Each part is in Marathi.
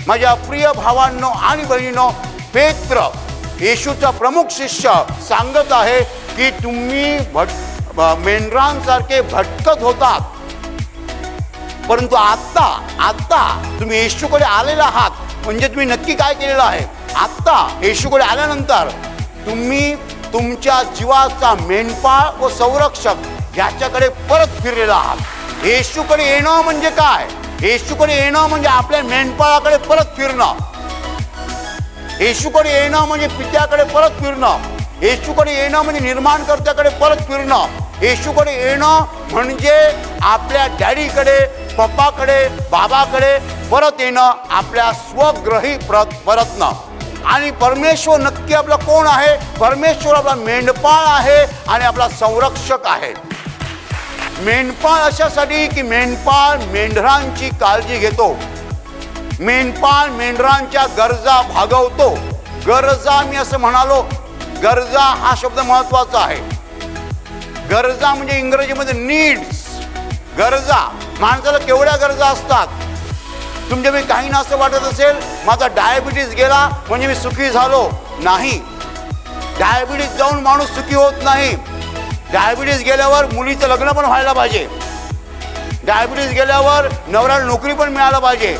माझ्या प्रिय भावांनो आणि बहिणींनो, पेत्र येशूचा प्रमुख शिष्य सांगत आहे की तुम्ही मेंढरांसारखे भटकत होतात, परंतु आता तुम्ही येशूकडे आलेला आहात. म्हणजे तुम्ही नक्की काय केलेलं आहे? आता येशूकडे आल्यानंतर तुम्ही तुमच्या जीवाचा मेंढपाळ व संरक्षक याच्याकडे परत फिरलेला आहात. येशूकडे येणं म्हणजे काय? येशूकडे येणं म्हणजे आपल्या मेंढपाळाकडे परत फिरणं. येशूकडे येणं म्हणजे पित्याकडे परत फिरणं. येशूकडे येणं म्हणजे निर्माणकर्त्याकडे परत फिरणं. येशूकडे येणं म्हणजे आपल्या डॅडीकडे, पप्पाकडे, बाबाकडे परत येणं, आपल्या स्वग्रही परतणं. आणि परमेश्वर नक्की आपला कोण आहे? परमेश्वर आपला मेंढपाळ आहे आणि आपला संरक्षक आहे. मेंढपाळ अशासाठी की मेंढपाळ मेंढरांची काळजी घेतो. मेंढपाळ मेंढरांच्या गरजा भागवतो. गरजा, मी असं म्हणालो, गरजा हा शब्द महत्वाचा आहे. गरजा म्हणजे इंग्रजीमध्ये नीड्स. गरजा, माणसाला केवढ्या गरजा असतात. तुमच्या मी काही ना असं वाटत असेल माझा डायबिटीस गेला म्हणजे मी सुखी झालो. नाही, डायबिटीस जाऊन माणूस सुखी होत नाही. डायबिटीस गेल्यावर मुलीचं लग्न पण व्हायला पाहिजे. डायबिटीस गेल्यावर नवऱ्याला नोकरी पण मिळायला पाहिजे.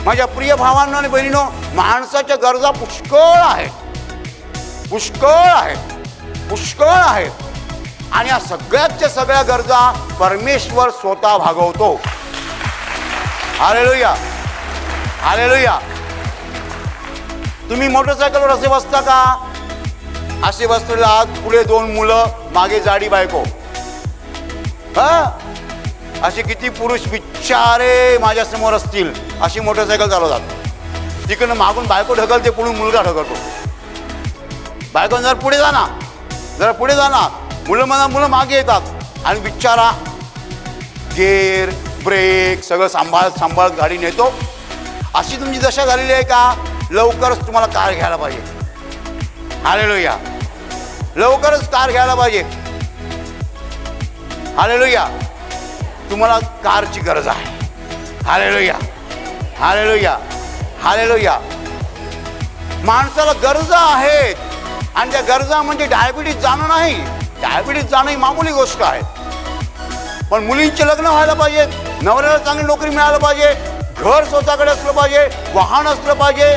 माझ्या प्रिय भावांनो आणि बहिणींनो, माणसाच्या गरजा पुष्कळ आहेत, पुष्कळ आहेत, पुष्कळ आहेत. आणि या सगळ्याच्या सगळ्या गरजा परमेश्वर स्वतः भागवतो. Hallelujah, hallelujah. तुम्ही मोटरसायकलवर असे बसता का? असे बसलेले आहात, पुढे 2 मुलं, मागे जाडी बायको. असे किती पुरुष बिचारे माझ्या समोर असतील अशी मोटरसायकल चालवतात. तिकडनं मागून बायको ढकलते, पुढून मुलगा ढकलतो. बायको जरा पुढे जा ना, जरा पुढे जा ना. मुलं मागे येतात आणि बिचारा गेअर, ब्रेक सगळं सांभाळत गाडी नेतो. अशी तुमची दशा झालेली आहे का? लवकरच तुम्हाला कार घ्यायला पाहिजे. हालेलुया, लवकरच कार घ्यायला पाहिजे. हालेलुया, तुम्हाला कारची गरज आहे. Hallelujah, hallelujah, hallelujah. माणसाला गरजा आहेत आणि त्या गरजा म्हणजे डायबिटीज जाणं नाही. डायबिटीज जाणं ही मामूली गोष्ट आहे. पण मुलींचे लग्न व्हायला पाहिजे, नवऱ्याला चांगली नोकरी मिळायला पाहिजे, घर स्वतःकडे असलं पाहिजे, वाहन असलं पाहिजे.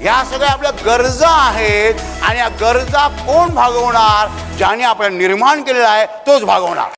या सगळ्या आपल्या गरजा आहेत आणि या गरजा कोण भागवणार? ज्याने आपल्याला निर्माण केलेला आहे तोच भागवणार.